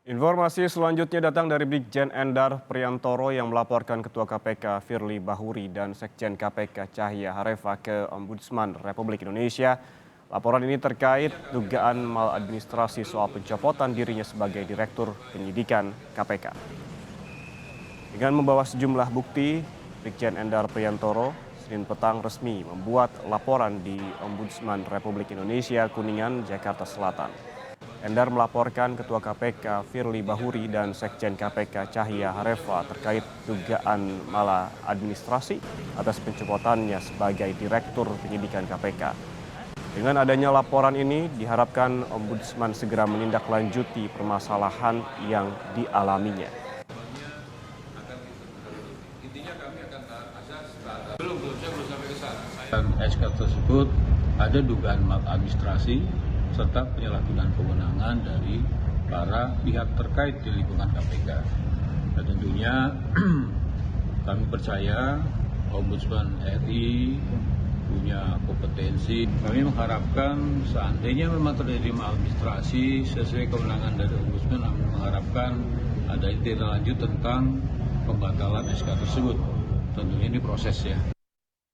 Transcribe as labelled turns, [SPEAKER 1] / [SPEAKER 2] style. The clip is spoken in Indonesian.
[SPEAKER 1] Informasi selanjutnya datang dari Brigjen Endar Priantoro yang melaporkan Ketua KPK Firly Bahuri dan Sekjen KPK Cahya Harefa ke Ombudsman Republik Indonesia. Laporan ini terkait dugaan maladministrasi soal pencopotan dirinya sebagai Direktur Penyidikan KPK. Dengan membawa sejumlah bukti, Brigjen Endar Priantoro Senin petang resmi membuat laporan di Ombudsman Republik Indonesia Kuningan, Jakarta Selatan. Endar melaporkan Ketua KPK Firly Bahuri dan Sekjen KPK Cahya Harefa terkait dugaan maladministrasi atas pencopotannya sebagai Direktur Penyidikan KPK. Dengan adanya laporan ini, diharapkan Ombudsman segera menindaklanjuti permasalahan yang dialaminya.
[SPEAKER 2] Dalam SK tersebut ada dugaan maladministrasi serta penyalahgunaan kewenangan dari para pihak terkait di lingkungan KPK. Dan tentunya kami percaya Ombudsman RI punya kompetensi. Kami mengharapkan seandainya memang terjadi maladministrasi sesuai kewenangan dari Ombudsman, kami mengharapkan ada tindak lanjut tentang pembatalan SK tersebut. Tentunya ini proses ya.